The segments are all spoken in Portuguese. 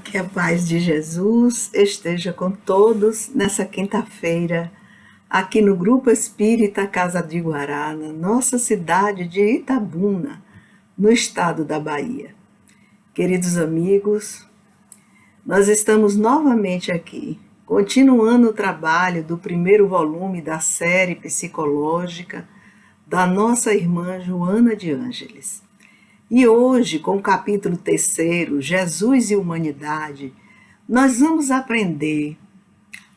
Que a paz de Jesus esteja com todos nessa quinta-feira, aqui no Grupo Espírita Casa de Guará, na nossa cidade de Itabuna, no estado da Bahia. Queridos amigos, nós estamos novamente aqui, continuando o trabalho do primeiro volume da série psicológica da nossa irmã Joana de Ângeles. E hoje, com o capítulo 3, Jesus e Humanidade, nós vamos aprender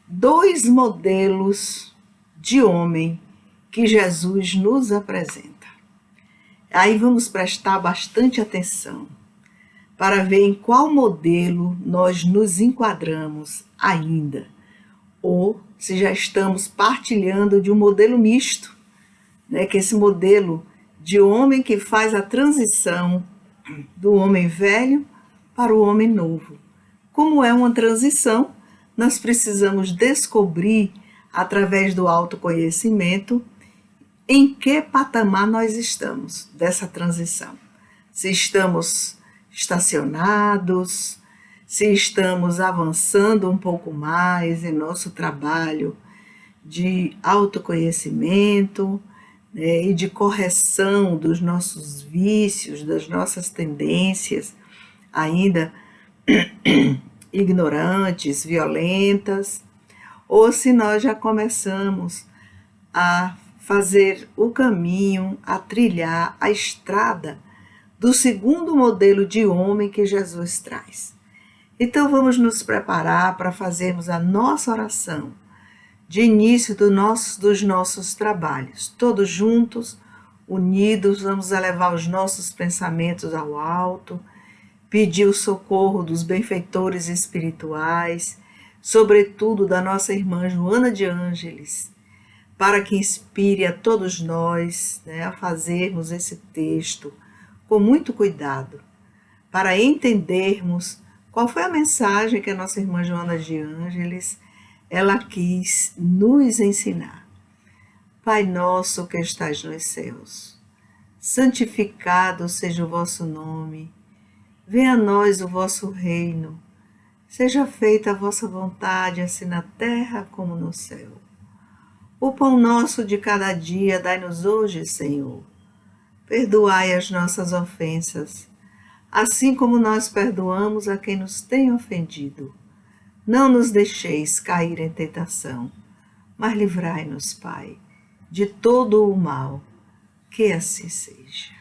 2 modelos de homem que Jesus nos apresenta. Aí vamos prestar bastante atenção para ver em qual modelo nós nos enquadramos ainda, ou se já estamos partilhando de um modelo misto, né, que é esse modelo de homem que faz a transição do homem velho para o homem novo. Como é uma transição, nós precisamos descobrir, através do autoconhecimento, em que patamar nós estamos dessa transição. Se estamos estacionados, se estamos avançando um pouco mais em nosso trabalho de autoconhecimento, e de correção dos nossos vícios, das nossas tendências ainda ignorantes, violentas, ou se nós já começamos a fazer o caminho, a trilhar a estrada do segundo modelo de homem que Jesus traz. Então vamos nos preparar para fazermos a nossa oração de início dos nossos trabalhos. Todos juntos, unidos, vamos elevar os nossos pensamentos ao alto, pedir o socorro dos benfeitores espirituais, sobretudo da nossa irmã Joana de Ângeles, para que inspire a todos nós, a fazermos esse texto com muito cuidado, para entendermos qual foi a mensagem que a nossa irmã Joana de Ângeles ela quis nos ensinar. Pai nosso que estais nos céus, santificado seja o vosso nome, venha a nós o vosso reino, seja feita a vossa vontade, assim na terra como no céu. O pão nosso de cada dia dai-nos hoje, Senhor. Perdoai as nossas ofensas, assim como nós perdoamos a quem nos tem ofendido. Não nos deixeis cair em tentação, mas livrai-nos, Pai, de todo o mal, que assim seja.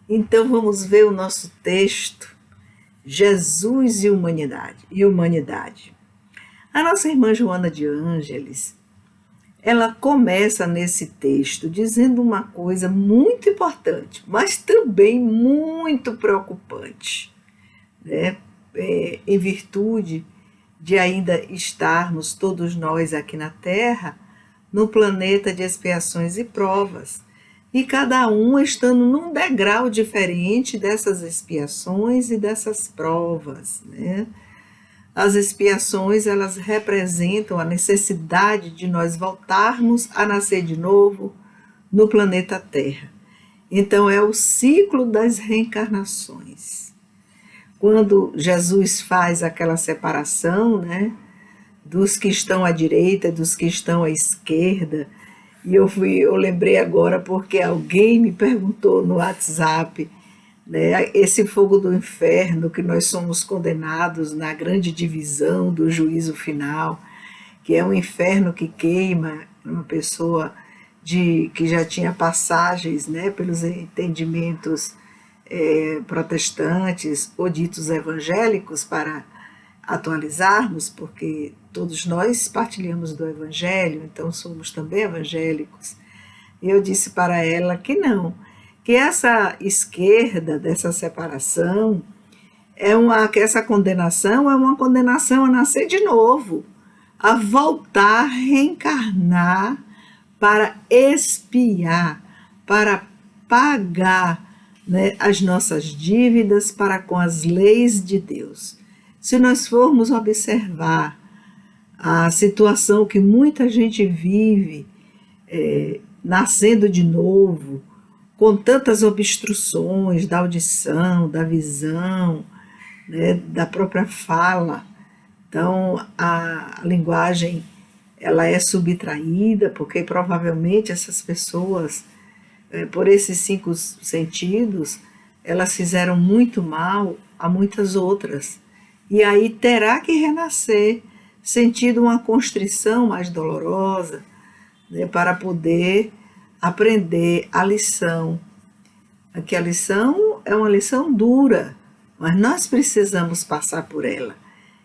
Então vamos ver o nosso texto, Jesus e Humanidade. A nossa irmã Joana de Ângeles, ela começa nesse texto dizendo uma coisa muito importante, mas também muito preocupante, né? Em virtude de ainda estarmos todos nós aqui na Terra, no planeta de expiações e provas, e cada um estando num degrau diferente dessas expiações e dessas provas, né? As expiações, elas representam a necessidade de nós voltarmos a nascer de novo no planeta Terra. Então é o ciclo das reencarnações. Quando Jesus faz aquela separação, né, dos que estão à direita, dos que estão à esquerda, e eu lembrei agora porque alguém me perguntou no WhatsApp, né, esse fogo do inferno que nós somos condenados na grande divisão do juízo final, que é um inferno que queima uma pessoa que já tinha passagens, né, pelos entendimentos protestantes ou ditos evangélicos, para atualizarmos, porque todos nós partilhamos do evangelho, então somos também evangélicos. E eu disse para ela que não, que essa esquerda dessa separação que essa condenação é uma condenação a nascer de novo, a voltar, reencarnar para expiar, para pagar, né, as nossas dívidas para com as leis de Deus. Se nós formos observar a situação que muita gente vive, nascendo de novo, com tantas obstruções da audição, da visão, né, da própria fala. Então, a linguagem ela é subtraída, porque provavelmente essas pessoas, por esses 5 sentidos, elas fizeram muito mal a muitas outras. E aí terá que renascer, sentindo uma constrição mais dolorosa, né, para poder aprender a lição. Aqui a lição é uma lição dura, mas nós precisamos passar por ela.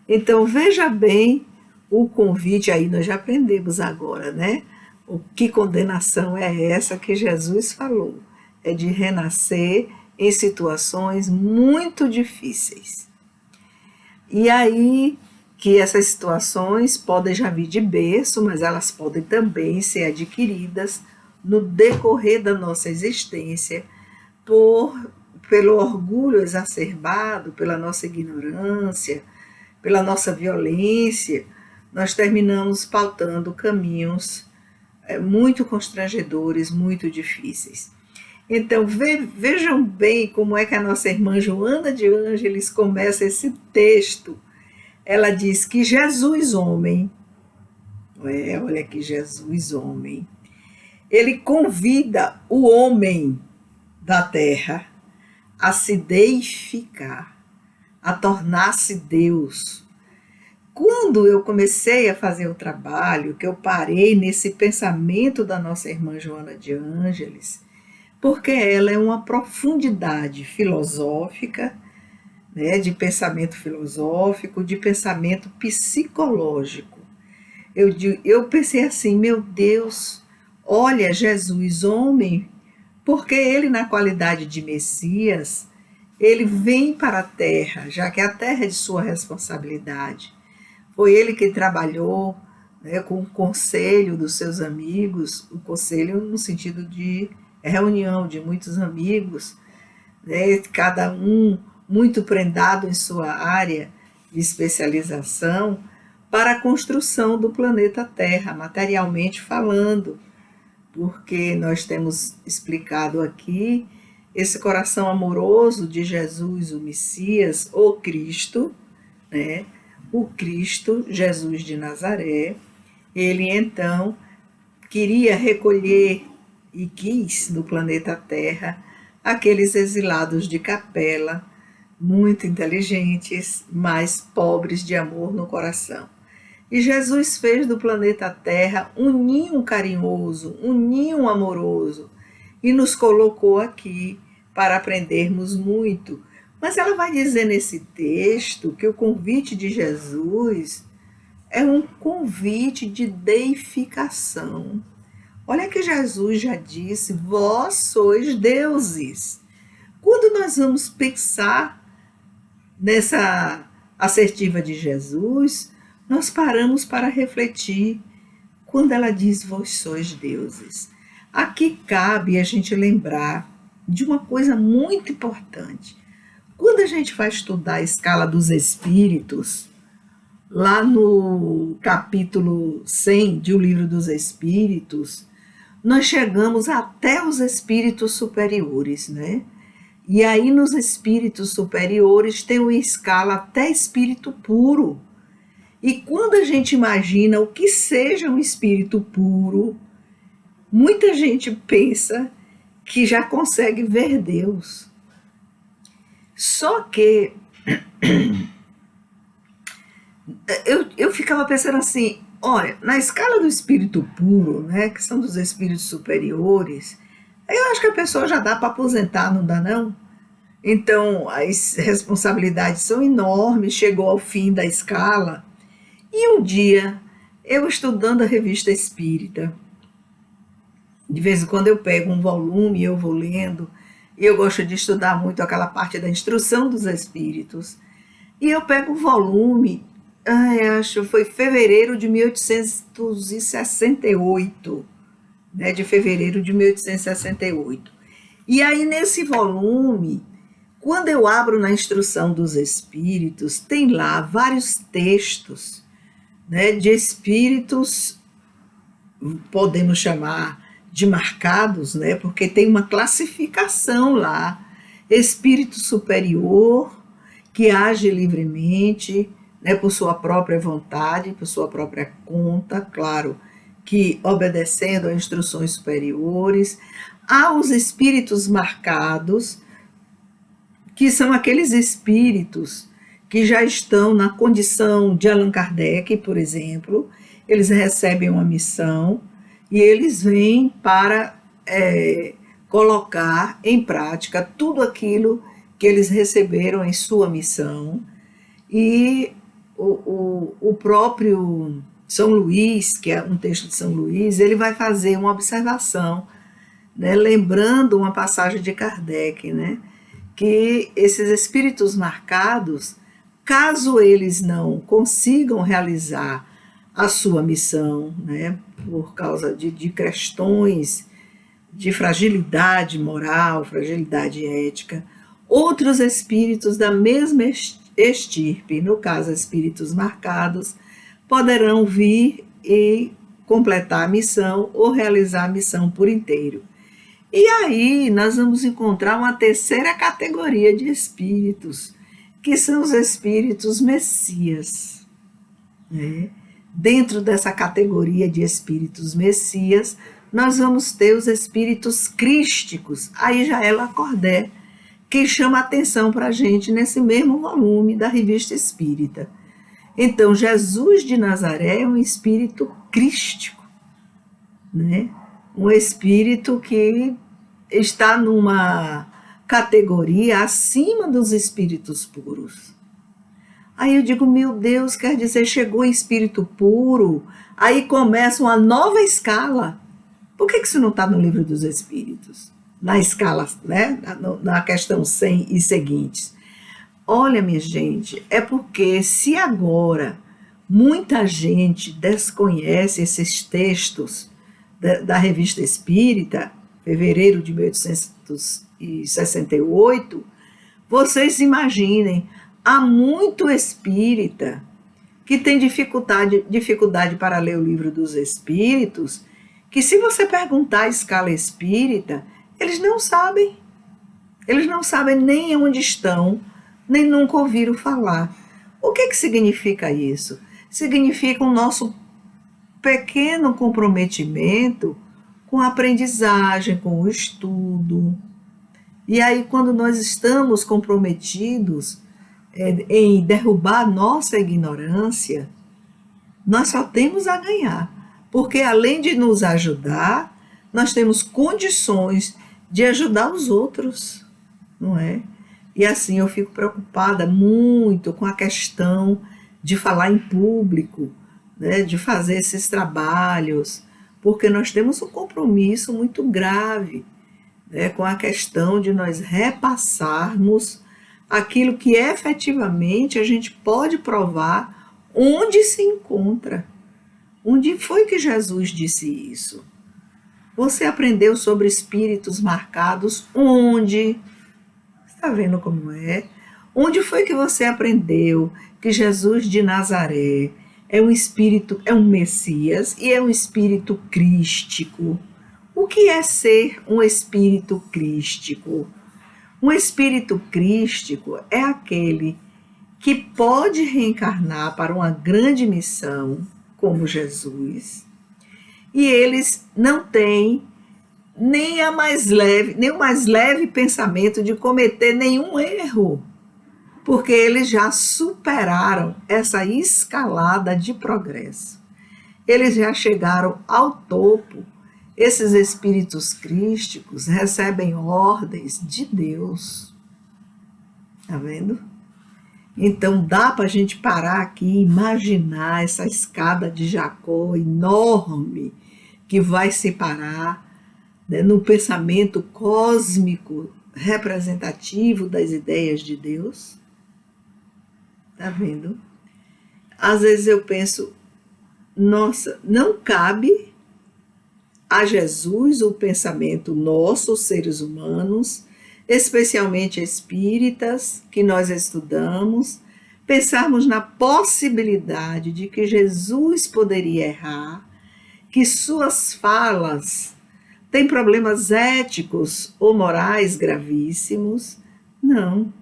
Então veja bem o convite, aí nós já aprendemos agora, né? O que condenação é essa que Jesus falou? É de renascer em situações muito difíceis. E aí que essas situações podem já vir de berço, mas elas podem também ser adquiridas no decorrer da nossa existência pelo orgulho exacerbado, pela nossa ignorância, pela nossa violência. Nós terminamos pautando caminhos muito constrangedores, muito difíceis. Então, vejam bem como é que a nossa irmã Joana de Ângeles começa esse texto. Ela diz que Jesus, homem, olha aqui, Jesus, homem, ele convida o homem da terra a se deificar, a tornar-se Deus. Quando eu comecei a fazer o trabalho, que eu parei nesse pensamento da nossa irmã Joana de Ângeles, porque ela é uma profundidade filosófica, né, de pensamento filosófico, de pensamento psicológico. Eu pensei assim, meu Deus, olha Jesus, homem, porque ele, na qualidade de Messias, ele vem para a terra, já que a terra é de sua responsabilidade. Foi ele que trabalhou, né, com o conselho dos seus amigos, o conselho no sentido de reunião de muitos amigos, né, cada um muito prendado em sua área de especialização, para a construção do planeta Terra, materialmente falando, porque nós temos explicado aqui esse coração amoroso de Jesus, o Messias, o Cristo, né? O Cristo, Jesus de Nazaré, ele então queria recolher e quis no planeta Terra aqueles exilados de capela, muito inteligentes, mas pobres de amor no coração. E Jesus fez do planeta Terra um ninho carinhoso, um ninho amoroso, e nos colocou aqui para aprendermos muito. Mas ela vai dizer nesse texto que o convite de Jesus é um convite de deificação. Olha que Jesus já disse, vós sois deuses. Quando nós vamos pensar nessa assertiva de Jesus, nós paramos para refletir quando ela diz, vós sois deuses. Aqui cabe a gente lembrar de uma coisa muito importante. Quando a gente vai estudar a escala dos espíritos, lá no capítulo 100 de O Livro dos Espíritos, nós chegamos até os espíritos superiores, né? E aí nos espíritos superiores tem uma escala até espírito puro. E quando a gente imagina o que seja um espírito puro, muita gente pensa que já consegue ver Deus. Só que eu ficava pensando assim, olha, na escala do espírito puro, né, que são dos espíritos superiores, eu acho que a pessoa já dá para aposentar, não dá não? Então, as responsabilidades são enormes, chegou ao fim da escala. E um dia, eu estudando a revista Espírita, de vez em quando eu pego um volume e eu vou lendo, e eu gosto de estudar muito aquela parte da instrução dos espíritos, e eu pego um volume, acho que foi fevereiro de 1868, né, de fevereiro de 1868. E aí nesse volume, quando eu abro na instrução dos espíritos, tem lá vários textos, né, de espíritos, podemos chamar de marcados, né, porque tem uma classificação lá, espírito superior, que age livremente, né, por sua própria vontade, por sua própria conta, claro, que obedecendo a instruções superiores. Há os espíritos marcados, que são aqueles espíritos que já estão na condição de Allan Kardec, por exemplo. Eles recebem uma missão e eles vêm para colocar em prática tudo aquilo que eles receberam em sua missão. E o próprio São Luís, que é um texto de São Luís, ele vai fazer uma observação, né, lembrando uma passagem de Kardec, né, que esses espíritos marcados, caso eles não consigam realizar a sua missão, né, por causa de questões de fragilidade moral, fragilidade ética, outros espíritos da mesma estirpe, no caso espíritos marcados, poderão vir e completar a missão ou realizar a missão por inteiro. E aí nós vamos encontrar uma terceira categoria de espíritos, que são os espíritos messias, né? Dentro dessa categoria de espíritos messias, nós vamos ter os espíritos crísticos. Aí já é Lacordaire que chama a atenção para a gente nesse mesmo volume da Revista Espírita. Então, Jesus de Nazaré é um espírito crístico, né? Um espírito que está numa categoria acima dos espíritos puros. Aí eu digo, meu Deus, quer dizer, chegou o espírito puro, aí começa uma nova escala. Por que isso não está no Livro dos Espíritos? Na escala, né? Na questão 100 e seguintes. Olha, minha gente, é porque se agora muita gente desconhece esses textos da Revista Espírita, fevereiro de 1868, vocês imaginem, há muito espírita que tem dificuldade para ler o Livro dos Espíritos, que se você perguntar a escala espírita, eles não sabem nem onde estão, nem nunca ouviram falar. O que significa isso? Significa o nosso pequeno comprometimento com a aprendizagem, com o estudo. E aí, quando nós estamos comprometidos em derrubar nossa ignorância, nós só temos a ganhar, porque além de nos ajudar, nós temos condições de ajudar os outros, não é? E assim eu fico preocupada muito com a questão de falar em público, né, de fazer esses trabalhos, porque nós temos um compromisso muito grave, né, com a questão de nós repassarmos aquilo que efetivamente a gente pode provar onde se encontra. Onde foi que Jesus disse isso? Você aprendeu sobre espíritos marcados onde? Está vendo como é? Onde foi que você aprendeu que Jesus de Nazaré é um espírito, é um Messias e é um espírito crístico? O que é ser um espírito crístico? Um espírito crístico é aquele que pode reencarnar para uma grande missão, como Jesus, e eles não têm nem o mais leve pensamento de cometer nenhum erro, porque eles já superaram essa escalada de progresso. Eles já chegaram ao topo. Esses espíritos crísticos recebem ordens de Deus. Tá vendo? Então dá para a gente parar aqui e imaginar essa escada de Jacó enorme que vai separar, né, no pensamento cósmico representativo das ideias de Deus. Tá vendo? Às vezes eu penso, nossa, não cabe a Jesus o pensamento nosso, seres humanos, especialmente espíritas, que nós estudamos, pensarmos na possibilidade de que Jesus poderia errar, que suas falas têm problemas éticos ou morais gravíssimos. Não.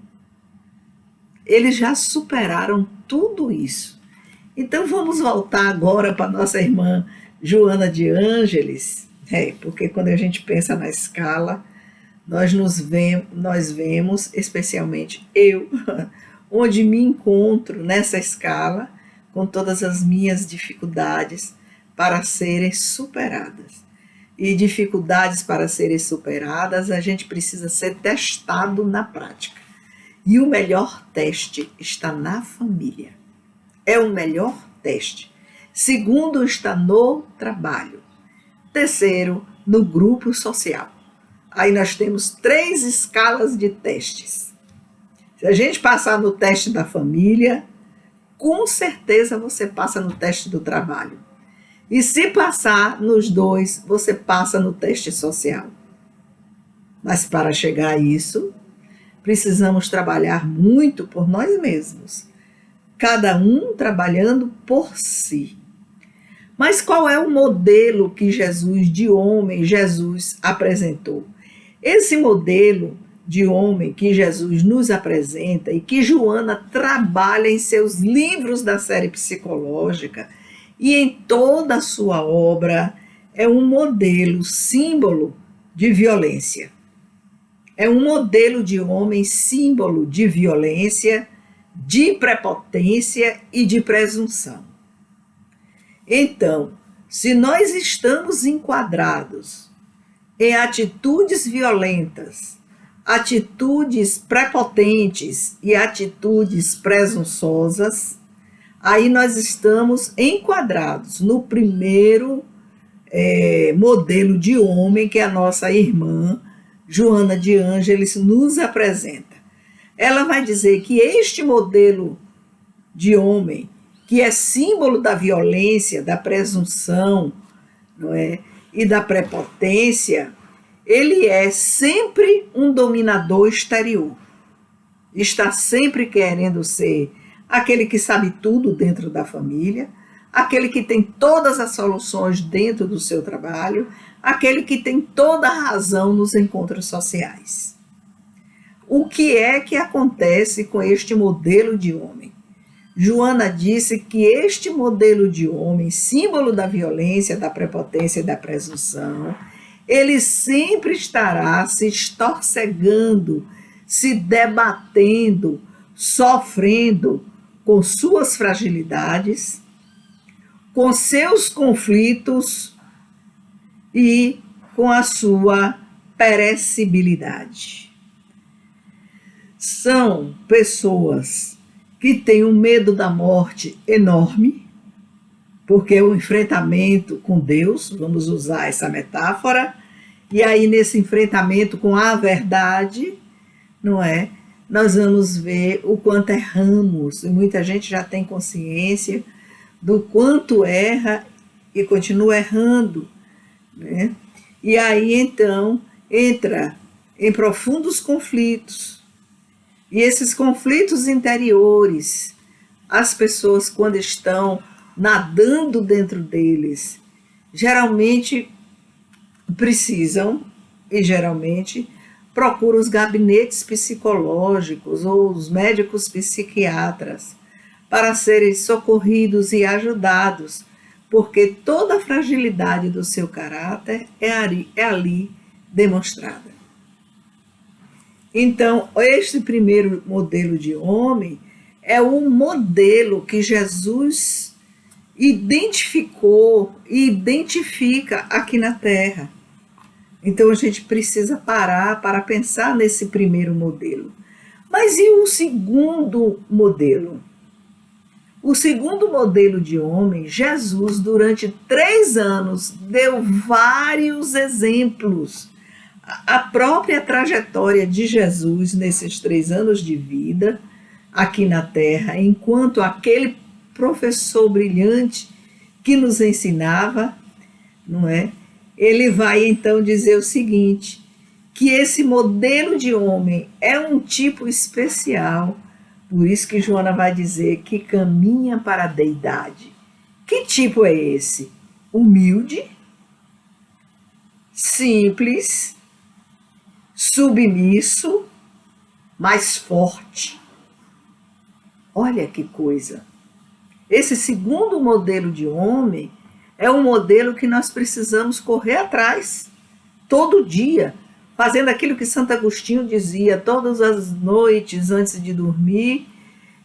eles já superaram tudo isso. Então vamos voltar agora para nossa irmã Joana de Ângeles, porque quando a gente pensa na escala, nós vemos, especialmente eu, onde me encontro nessa escala, com todas as minhas dificuldades para serem superadas. E dificuldades para serem superadas, a gente precisa ser testado na prática. E o melhor teste está na família. É o melhor teste. Segundo, está no trabalho. Terceiro, no grupo social. Aí nós temos 3 escalas de testes. Se a gente passar no teste da família, com certeza você passa no teste do trabalho. E se passar nos 2, você passa no teste social. Mas para chegar a isso, precisamos trabalhar muito por nós mesmos. Cada um trabalhando por si. Mas qual é o modelo que Jesus apresentou? Esse modelo de homem que Jesus nos apresenta e que Joana trabalha em seus livros da série psicológica e em toda a sua obra, é um modelo, símbolo de violência. É um modelo de homem, símbolo de violência, de prepotência e de presunção. Então, se nós estamos enquadrados em atitudes violentas, atitudes prepotentes e atitudes presunçosas, aí nós estamos enquadrados no primeiro modelo de homem que a nossa irmã Joana de Ângeles nos apresenta. Ela vai dizer que este modelo de homem, que é símbolo da violência, da presunção, não é? E da prepotência, ele é sempre um dominador exterior. Está sempre querendo ser aquele que sabe tudo dentro da família, aquele que tem todas as soluções dentro do seu trabalho, aquele que tem toda a razão nos encontros sociais. O que é que acontece com este modelo de homem? Joana disse que este modelo de homem, símbolo da violência, da prepotência e da presunção, ele sempre estará se estorcegando, se debatendo, sofrendo com suas fragilidades, com seus conflitos e com a sua perecibilidade. São pessoas que têm um medo da morte enorme, porque é o enfrentamento com Deus, vamos usar essa metáfora, e aí nesse enfrentamento com a verdade, não é? Nós vamos ver o quanto erramos, e muita gente já tem consciência do quanto erra e continua errando, né? E aí então entra em profundos conflitos. E esses conflitos interiores, as pessoas quando estão nadando dentro deles, geralmente precisam e geralmente procuram os gabinetes psicológicos ou os médicos psiquiatras para serem socorridos e ajudados, porque toda a fragilidade do seu caráter é ali demonstrada. Então, este primeiro modelo de homem é um modelo que Jesus identificou e identifica aqui na Terra. Então, a gente precisa parar para pensar nesse primeiro modelo. Mas e o segundo modelo? O segundo modelo de homem, Jesus, durante 3 anos, deu vários exemplos. A própria trajetória de Jesus nesses 3 anos de vida aqui na Terra, enquanto aquele professor brilhante que nos ensinava, não é? Ele vai então dizer o seguinte, que esse modelo de homem é um tipo especial, por isso que Joana vai dizer que caminha para a deidade. Que tipo é esse? Humilde, simples, submisso, mas forte. Olha que coisa! Esse segundo modelo de homem é um modelo que nós precisamos correr atrás, todo dia, fazendo aquilo que Santo Agostinho dizia: todas as noites antes de dormir,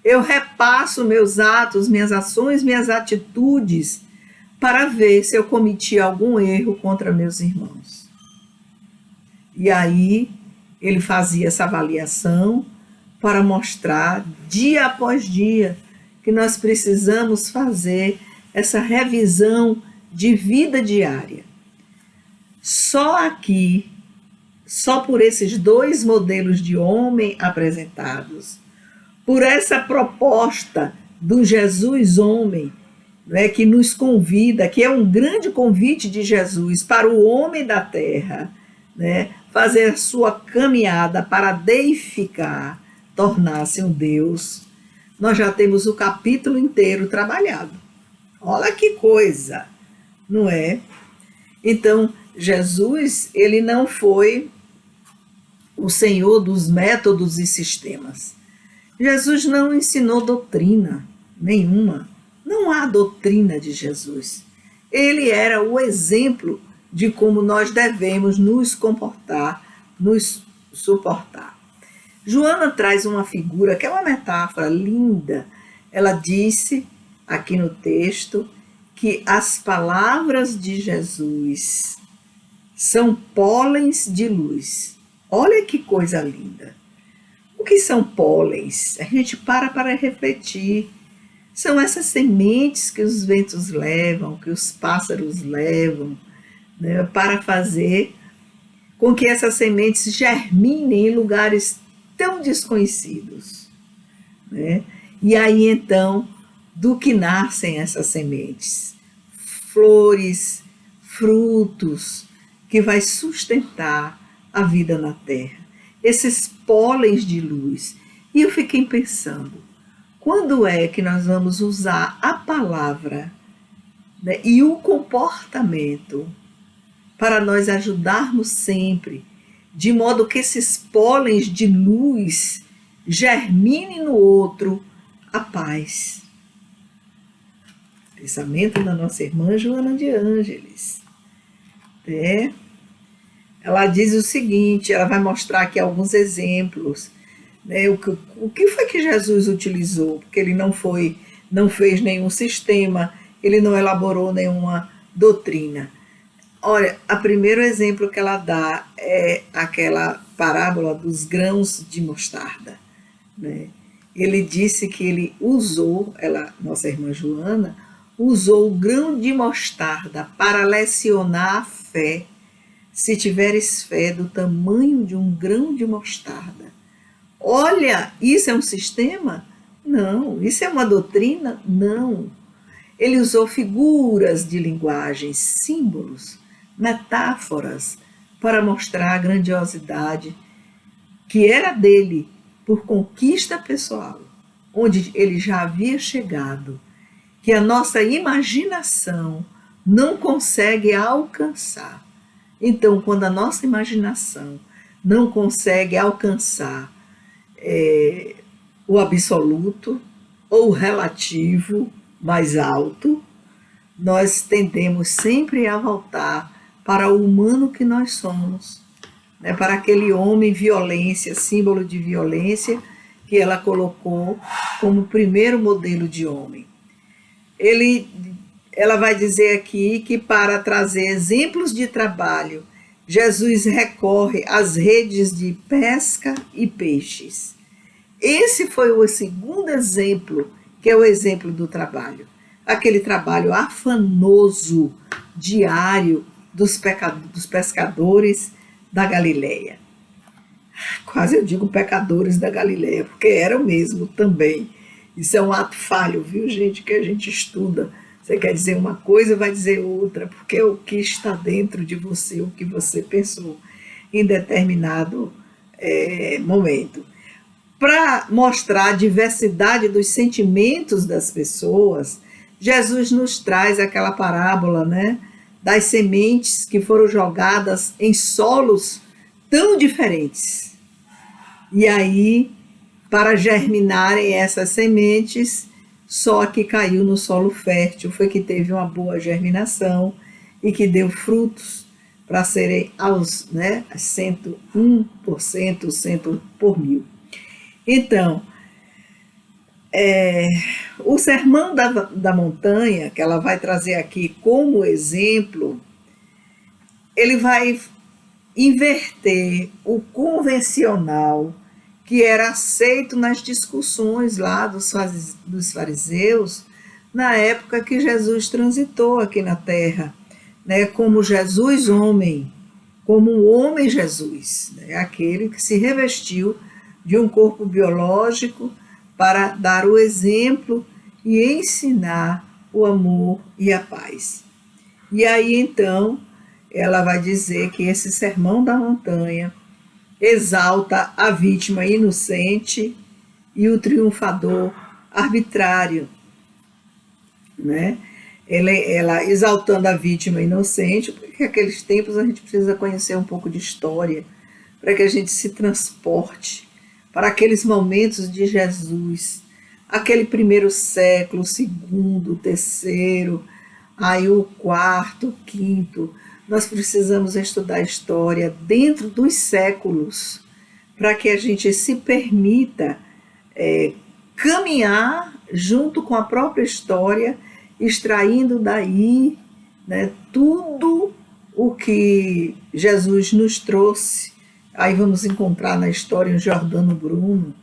eu repasso meus atos, minhas ações, minhas atitudes, para ver se eu cometi algum erro contra meus irmãos. E aí ele fazia essa avaliação para mostrar, dia após dia, que nós precisamos fazer essa revisão de vida diária. Só aqui, só por esses dois modelos de homem apresentados, por essa proposta do Jesus homem, né, que nos convida, que é um grande convite de Jesus para o homem da terra, né, fazer a sua caminhada para deificar, tornar-se um Deus, nós já temos o capítulo inteiro trabalhado. Olha que coisa, não é? Então, Jesus, ele não foi o Senhor dos métodos e sistemas. Jesus não ensinou doutrina nenhuma. Não há doutrina de Jesus. Ele era o exemplo de como nós devemos nos comportar, nos suportar. Joana traz uma figura que é uma metáfora linda. Ela disse, aqui no texto, que as palavras de Jesus são pólens de luz. Olha que coisa linda. O que são pólens? A gente para refletir. São essas sementes que os ventos levam, que os pássaros levam, né, para fazer com que essas sementes germinem em lugares tão desconhecidos, né? E aí então, do que nascem essas sementes? Flores, frutos, que vai sustentar a vida na terra. Esses pólens de luz. E eu fiquei pensando, quando é que nós vamos usar a palavra, né, e o comportamento para nós ajudarmos sempre, de modo que esses pólens de luz germinem no outro a paz? Pensamento da nossa irmã Joana de Ângeles. Ela diz o seguinte, ela vai mostrar aqui alguns exemplos, né, o que foi que Jesus utilizou, porque ele não fez nenhum sistema, ele não elaborou nenhuma doutrina. Olha, o primeiro exemplo que ela dá é aquela parábola dos grãos de mostarda, né? Ele disse que ele usou, nossa irmã Joana, usou o grão de mostarda para lecionar a fé. Se tiveres fé do tamanho de um grão de mostarda. Olha, isso é um sistema? Não. Isso é uma doutrina? Não. Ele usou figuras de linguagem, símbolos, metáforas, para mostrar a grandiosidade que era dele por conquista pessoal, onde ele já havia chegado, que a nossa imaginação não consegue alcançar. Então, quando a nossa imaginação não consegue alcançar o absoluto ou o relativo mais alto, nós tendemos sempre a voltar para o humano que nós somos, né? Para aquele homem violência, símbolo de violência, que ela colocou como primeiro modelo de homem. Ela vai dizer aqui que para trazer exemplos de trabalho, Jesus recorre às redes de pesca e peixes. Esse foi o segundo exemplo, que é o exemplo do trabalho. Aquele trabalho afanoso, diário, dos pescadores da Galileia. Quase eu digo pecadores da Galileia, porque eram mesmo também. Isso é um ato falho, viu, gente, que a gente estuda. Você quer dizer uma coisa, vai dizer outra, porque é o que está dentro de você, o que você pensou em determinado momento. Para mostrar a diversidade dos sentimentos das pessoas, Jesus nos traz aquela parábola, né, das sementes que foram jogadas em solos tão diferentes. E aí para germinarem essas sementes, só que caiu no solo fértil, foi que teve uma boa germinação e que deu frutos para serem aos 101%, 100 por mil. Então, o Sermão da Montanha, que ela vai trazer aqui como exemplo, ele vai inverter o convencional que era aceito nas discussões lá dos fariseus na época que Jesus transitou aqui na terra, né, como Jesus homem, como um homem Jesus, né, aquele que se revestiu de um corpo biológico para dar o exemplo e ensinar o amor e a paz. E aí então ela vai dizer que esse Sermão da Montanha exalta a vítima inocente e o triunfador arbitrário, né? Ela exaltando a vítima inocente, porque naqueles tempos a gente precisa conhecer um pouco de história para que a gente se transporte para aqueles momentos de Jesus, aquele primeiro século, o segundo, o terceiro, aí o quarto, o quinto. Nós precisamos estudar a história dentro dos séculos para que a gente se permita caminhar junto com a própria história, extraindo daí, né, tudo o que Jesus nos trouxe. Aí vamos encontrar na história um Giordano Bruno,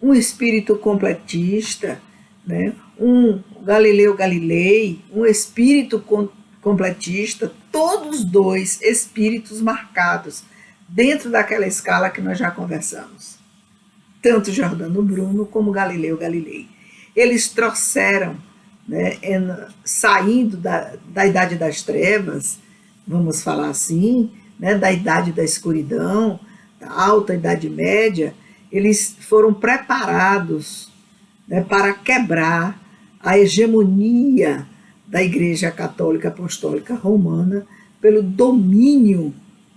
um espírito completista, né, um Galileu Galilei, um espírito completista, todos dois espíritos marcados dentro daquela escala que nós já conversamos. Tanto Giordano Bruno como Galileu Galilei. Eles trouxeram, né, saindo da Idade das Trevas, vamos falar assim, né, da Idade da Escuridão, da Alta Idade Média, eles foram preparados, né, para quebrar a hegemonia da Igreja Católica Apostólica Romana pelo domínio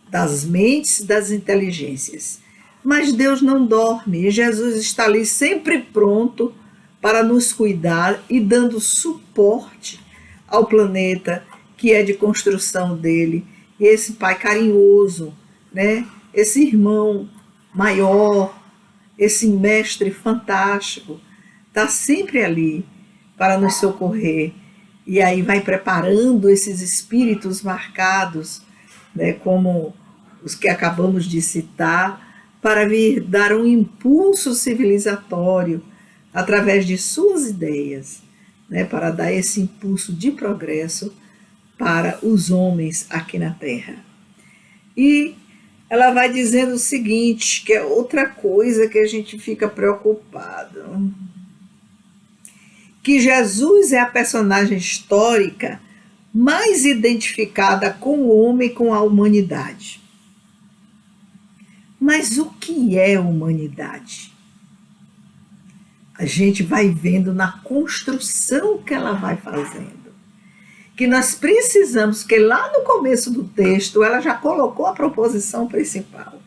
das mentes e das inteligências. Mas Deus não dorme e Jesus está ali sempre pronto para nos cuidar e dando suporte ao planeta que é de construção dele. E esse Pai carinhoso, né? Esse irmão maior, esse mestre fantástico, está sempre ali para nos socorrer. E aí vai preparando esses espíritos marcados, né, como os que acabamos de citar, para vir dar um impulso civilizatório através de suas ideias, né, para dar esse impulso de progresso para os homens aqui na Terra. E ela vai dizendo o seguinte, que é outra coisa que a gente fica preocupado, que Jesus é a personagem histórica mais identificada com o homem e com a humanidade. Mas o que é humanidade? A gente vai vendo na construção que ela vai fazendo. Que nós precisamos, que lá no começo do texto ela já colocou a proposição principal.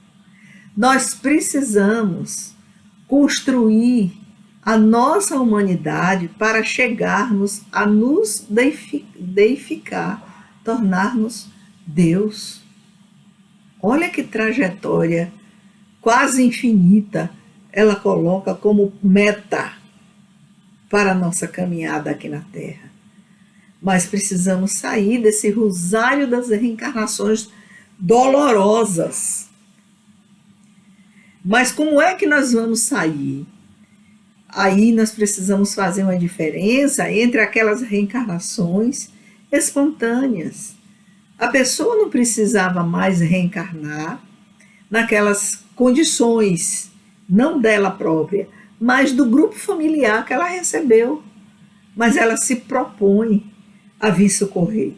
Nós precisamos construir a nossa humanidade para chegarmos a nos deificar, tornarmos Deus. Olha que trajetória quase infinita ela coloca como meta para a nossa caminhada aqui na Terra. Mas precisamos sair desse rosário das reencarnações dolorosas. Mas como é que nós vamos sair? Aí nós precisamos fazer uma diferença entre aquelas reencarnações espontâneas. A pessoa não precisava mais reencarnar naquelas condições, não dela própria, mas do grupo familiar que ela recebeu. Mas ela se propõe a vir socorrer.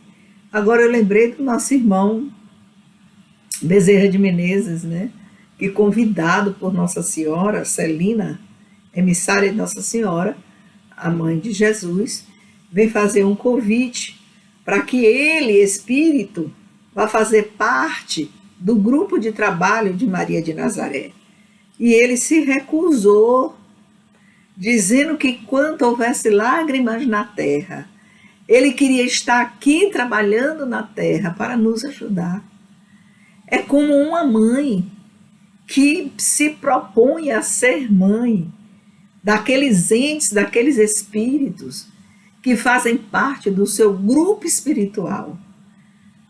Agora eu lembrei do nosso irmão Bezerra de Menezes, né? Que convidado por Nossa Senhora, Celina, emissária de Nossa Senhora, a mãe de Jesus, vem fazer um convite para que ele, espírito, vá fazer parte do grupo de trabalho de Maria de Nazaré. E ele se recusou, dizendo que quando houvesse lágrimas na terra, ele queria estar aqui trabalhando na terra para nos ajudar. É como uma mãe que se propõe a ser mãe daqueles entes, daqueles espíritos que fazem parte do seu grupo espiritual.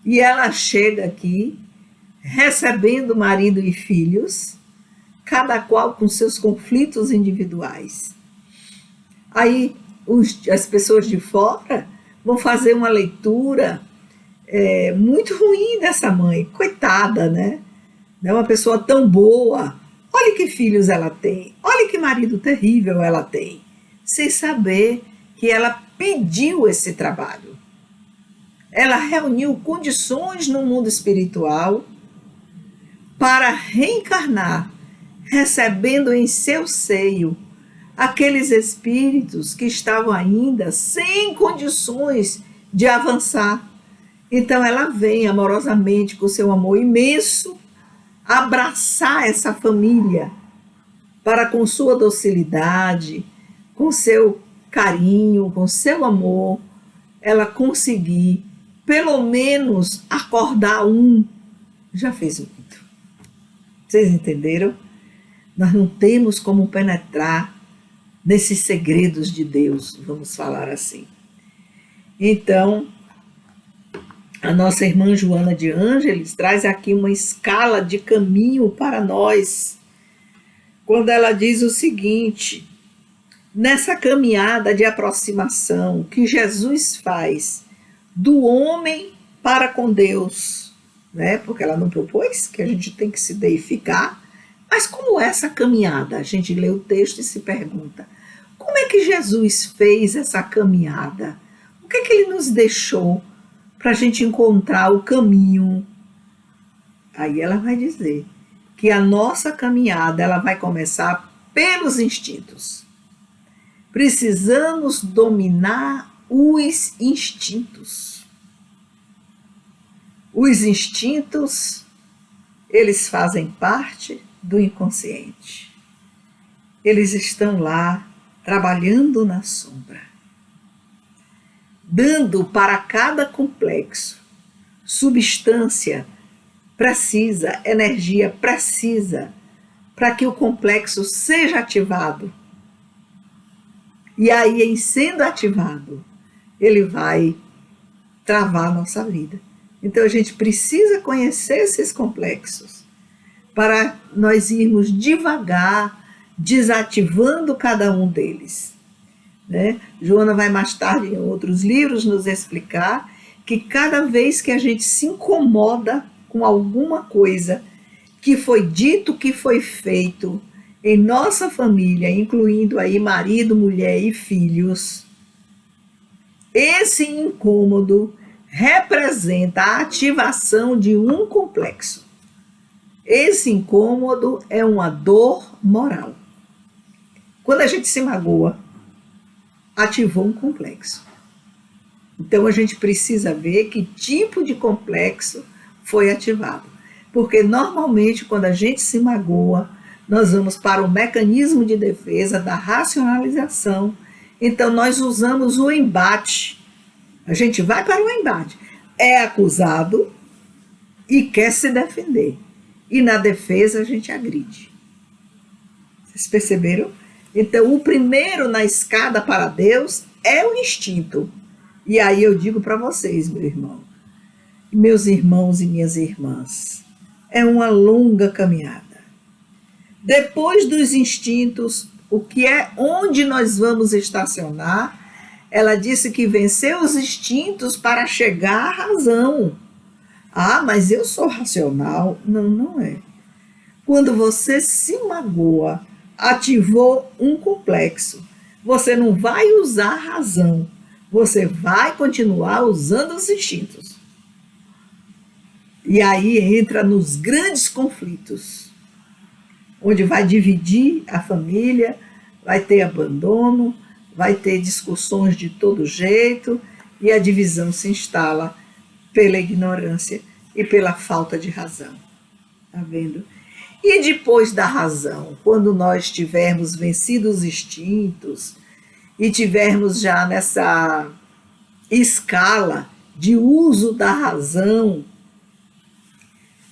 E ela chega aqui recebendo marido e filhos, cada qual com seus conflitos individuais. Aí as pessoas de fora vão fazer uma leitura muito ruim dessa mãe, coitada, né? Não é uma pessoa tão boa. Olha que filhos ela tem, olha que marido terrível ela tem, sem saber que ela pediu esse trabalho. Ela reuniu condições no mundo espiritual para reencarnar, recebendo em seu seio aqueles espíritos que estavam ainda sem condições de avançar. Então ela vem amorosamente, com seu amor imenso, abraçar essa família, para com sua docilidade, com seu carinho, com seu amor, ela conseguir pelo menos acordar um, já fez muito. Vocês entenderam? Nós não temos como penetrar nesses segredos de Deus, vamos falar assim. Então, a nossa irmã Joana de Ângeles traz aqui uma escala de caminho para nós, quando ela diz o seguinte: nessa caminhada de aproximação que Jesus faz do homem para com Deus, né? Porque ela não propôs que a gente tem que se deificar, mas como é essa caminhada? A gente lê o texto e se pergunta, como é que Jesus fez essa caminhada? O que é que ele nos deixou para a gente encontrar o caminho? Aí ela vai dizer que a nossa caminhada ela vai começar pelos instintos. Precisamos dominar os instintos. Os instintos, eles fazem parte do inconsciente. Eles estão lá trabalhando na sombra, dando para cada complexo substância precisa, energia precisa, para que o complexo seja ativado. E aí, em sendo ativado, ele vai travar a nossa vida. Então, a gente precisa conhecer esses complexos para nós irmos devagar, desativando cada um deles, né? Joana vai mais tarde em outros livros nos explicar que cada vez que a gente se incomoda com alguma coisa que foi dito, que foi feito em nossa família, incluindo aí marido, mulher e filhos, esse incômodo representa a ativação de um complexo. Esse incômodo é uma dor moral. Quando a gente se magoa, ativou um complexo. Então a gente precisa ver que tipo de complexo foi ativado. Porque normalmente quando a gente se magoa, nós vamos para o mecanismo de defesa da racionalização. Então nós usamos o embate. A gente vai para o embate. É acusado e quer se defender. E na defesa a gente agride. Vocês perceberam? Então o primeiro na escada para Deus é o instinto. E aí eu digo para vocês, meu irmão, meus irmãos e minhas irmãs, é uma longa caminhada. Depois dos instintos, o que é onde nós vamos estacionar? Ela disse que venceu os instintos para chegar à razão. Ah, mas eu sou racional. Não, não é. Quando você se magoa, ativou um complexo, você não vai usar a razão, você vai continuar usando os instintos. E aí entra nos grandes conflitos, onde vai dividir a família, vai ter abandono, vai ter discussões de todo jeito, e a divisão se instala pela ignorância e pela falta de razão. Tá vendo? E depois da razão, quando nós tivermos vencido os instintos e tivermos já nessa escala de uso da razão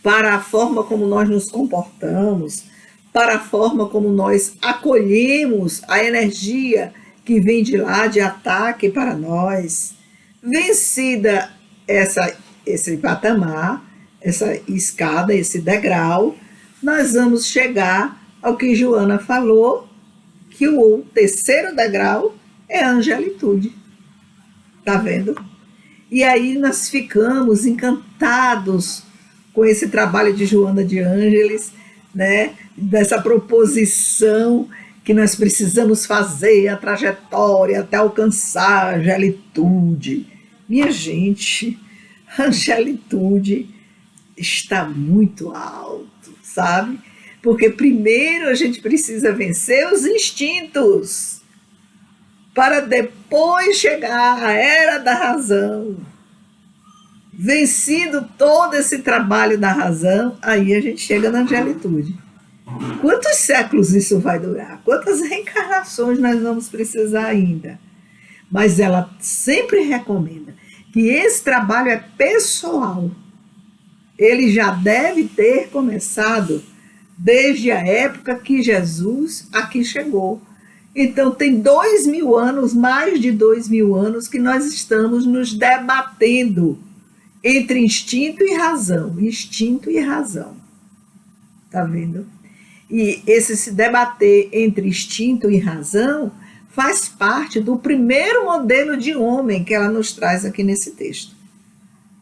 para a forma como nós nos comportamos, para a forma como nós acolhemos a energia que vem de lá de ataque para nós, vencida esse patamar, essa escada, esse degrau, nós vamos chegar ao que Joana falou, que o terceiro degrau é a angelitude. Tá vendo? E aí nós ficamos encantados com esse trabalho de Joana de Ângeles, né? Dessa proposição que nós precisamos fazer a trajetória até alcançar a angelitude. Minha gente, a angelitude está muito alto, sabe? Porque primeiro a gente precisa vencer os instintos para depois chegar à era da razão. Vencido todo esse trabalho da razão, aí a gente chega na angelitude. Quantos séculos isso vai durar? Quantas reencarnações nós vamos precisar ainda? Mas ela sempre recomenda que esse trabalho é pessoal. Ele já deve ter começado desde a época que Jesus aqui chegou. Então, tem 2000 anos, mais de 2000 anos, que nós estamos nos debatendo entre instinto e razão. Instinto e razão. Tá vendo? E esse se debater entre instinto e razão faz parte do primeiro modelo de homem que ela nos traz aqui nesse texto,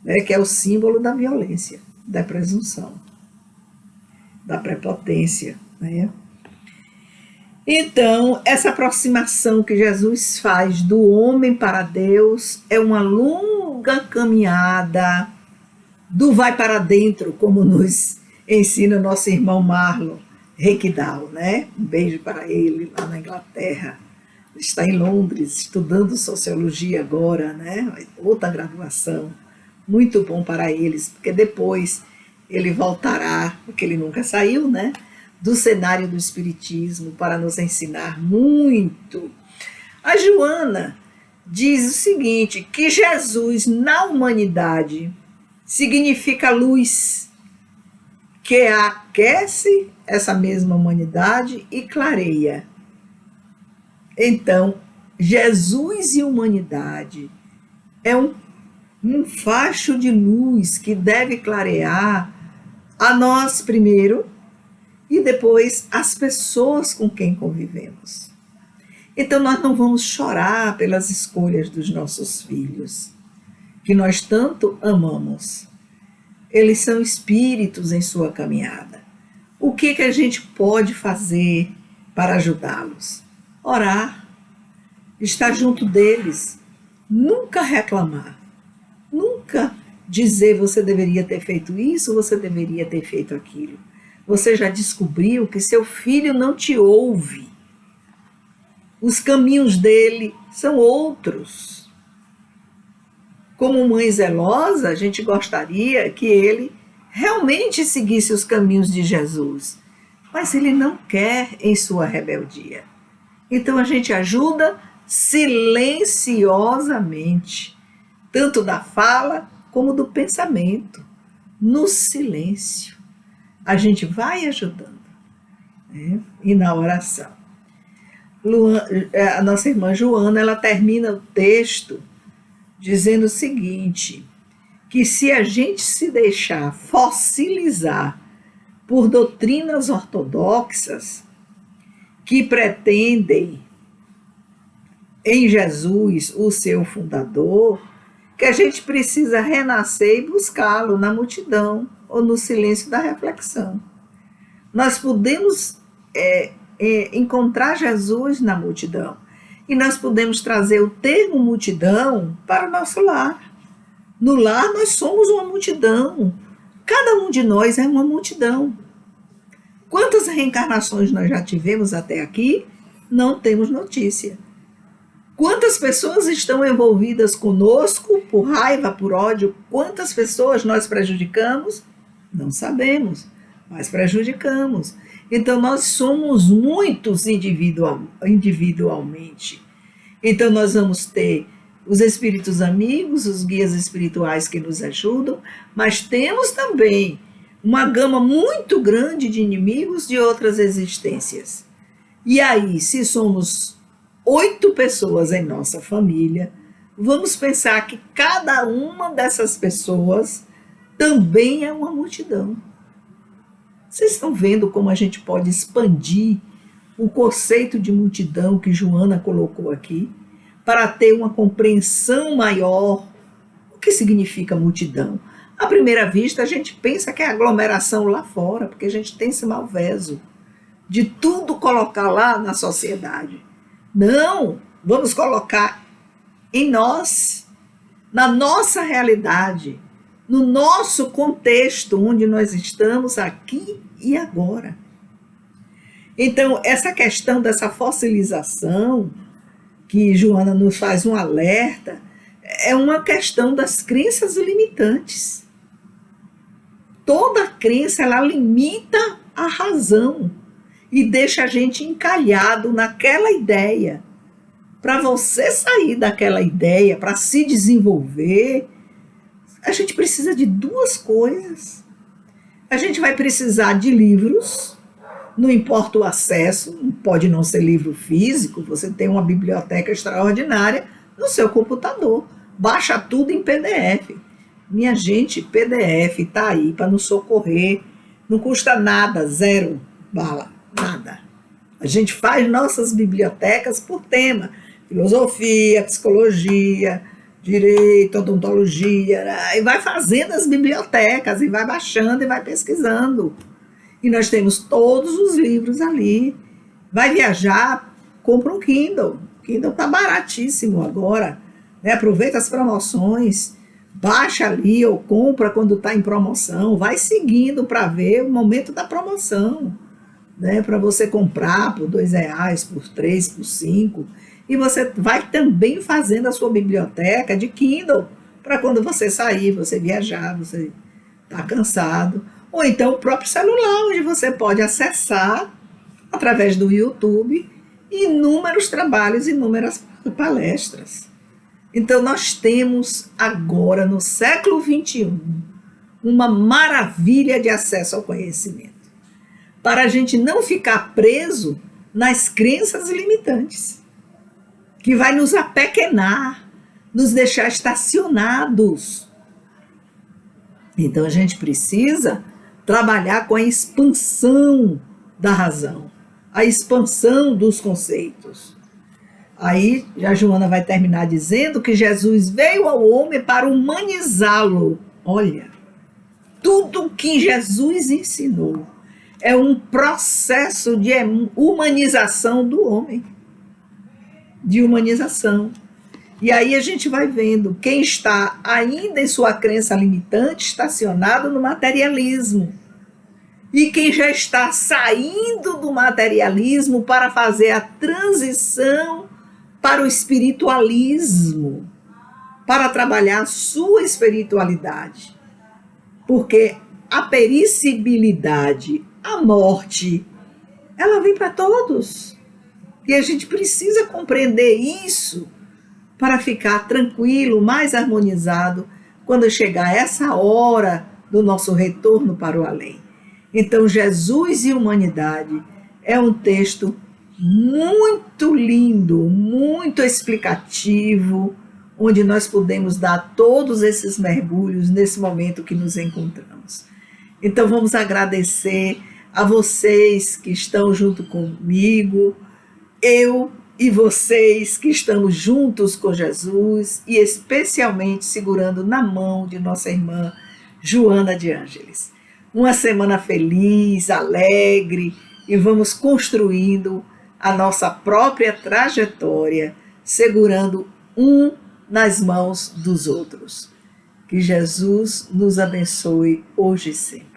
né? Que é o símbolo da violência, da presunção, da prepotência, né? Então, essa aproximação que Jesus faz do homem para Deus é uma longa caminhada do vai para dentro, como nos ensina nosso irmão Marlon Requidal, né? Um beijo para ele lá na Inglaterra. Está em Londres estudando sociologia agora, né? Outra graduação. Muito bom para eles, porque depois ele voltará, porque ele nunca saiu, né? Do cenário do espiritismo para nos ensinar muito. A Joana diz o seguinte, que Jesus na humanidade significa luz, que aquece essa mesma humanidade e clareia. Então, Jesus e humanidade é um facho de luz que deve clarear a nós primeiro e depois as pessoas com quem convivemos. Então nós não vamos chorar pelas escolhas dos nossos filhos, que nós tanto amamos. Eles são espíritos em sua caminhada. O que a gente pode fazer para ajudá-los? Orar, estar junto deles, nunca reclamar, nunca dizer você deveria ter feito isso, você deveria ter feito aquilo. Você já descobriu que seu filho não te ouve. Os caminhos dele são outros. Como mãe zelosa, a gente gostaria que ele realmente seguisse os caminhos de Jesus, mas ele não quer em sua rebeldia. Então a gente ajuda silenciosamente, tanto da fala como do pensamento, no silêncio. A gente vai ajudando, né? E na oração. A nossa irmã Joana, ela termina o texto dizendo o seguinte, que se a gente se deixar fossilizar por doutrinas ortodoxas que pretendem em Jesus, o seu fundador, que a gente precisa renascer e buscá-lo na multidão ou no silêncio da reflexão. Nós podemos encontrar Jesus na multidão e nós podemos trazer o termo multidão para o nosso lar. No lar nós somos uma multidão. Cada um de nós é uma multidão. Quantas reencarnações nós já tivemos até aqui? Não temos notícia. Quantas pessoas estão envolvidas conosco por raiva, por ódio? Quantas pessoas nós prejudicamos? Não sabemos. mais prejudicamos. Então, nós somos muitos individualmente. Então, nós vamos ter os espíritos amigos, os guias espirituais que nos ajudam, mas temos também uma gama muito grande de inimigos de outras existências. E aí, se somos 8 pessoas em nossa família, vamos pensar que cada uma dessas pessoas também é uma multidão. Vocês estão vendo como a gente pode expandir o conceito de multidão que Joana colocou aqui, para ter uma compreensão maior do que significa multidão. À primeira vista, a gente pensa que é aglomeração lá fora, porque a gente tem esse malveso de tudo colocar lá na sociedade. Não, vamos colocar em nós, na nossa realidade, no nosso contexto, onde nós estamos aqui e agora. Então, essa questão dessa fossilização, que Joana nos faz um alerta, é uma questão das crenças limitantes. Toda crença, ela limita a razão e deixa a gente encalhado naquela ideia. Para você sair daquela ideia, para se desenvolver, a gente precisa de 2 coisas. A gente vai precisar de livros, não importa o acesso, pode não ser livro físico, você tem uma biblioteca extraordinária no seu computador, baixa tudo em PDF. Minha gente, PDF está aí para nos socorrer, não custa nada, 0 bala, nada. A gente faz nossas bibliotecas por tema, filosofia, psicologia, direito, odontologia, e vai fazendo as bibliotecas, e vai baixando e vai pesquisando. E nós temos todos os livros ali. Vai viajar, compra um Kindle. O Kindle está baratíssimo agora, né? Aproveita as promoções, baixa ali ou compra quando está em promoção. Vai seguindo para ver o momento da promoção, né? Para você comprar por R$2, por 3, por 5. E você vai também fazendo a sua biblioteca de Kindle para quando você sair, você viajar, você está cansado. Ou então o próprio celular, onde você pode acessar, através do YouTube, inúmeros trabalhos, inúmeras palestras. Então, nós temos agora, no século XXI, uma maravilha de acesso ao conhecimento, para a gente não ficar preso nas crenças limitantes, que vai nos apequenar, nos deixar estacionados. Então, a gente precisa trabalhar com a expansão da razão, a expansão dos conceitos. Aí, já Joana vai terminar dizendo que Jesus veio ao homem para humanizá-lo. Olha, tudo que Jesus ensinou é um processo de humanização do homem, de humanização. E aí a gente vai vendo quem está ainda em sua crença limitante, estacionado no materialismo. E quem já está saindo do materialismo para fazer a transição para o espiritualismo, para trabalhar a sua espiritualidade. Porque a pericibilidade, a morte, ela vem para todos. E a gente precisa compreender isso para ficar tranquilo, mais harmonizado, quando chegar essa hora do nosso retorno para o além. Então, Jesus e Humanidade é um texto muito lindo, muito explicativo, onde nós podemos dar todos esses mergulhos nesse momento que nos encontramos. Então, vamos agradecer a vocês que estão junto comigo, eu e vocês que estamos juntos com Jesus e especialmente segurando na mão de nossa irmã Joana de Ângeles. Uma semana feliz, alegre, e vamos construindo a nossa própria trajetória, segurando um nas mãos dos outros. Que Jesus nos abençoe hoje e sempre.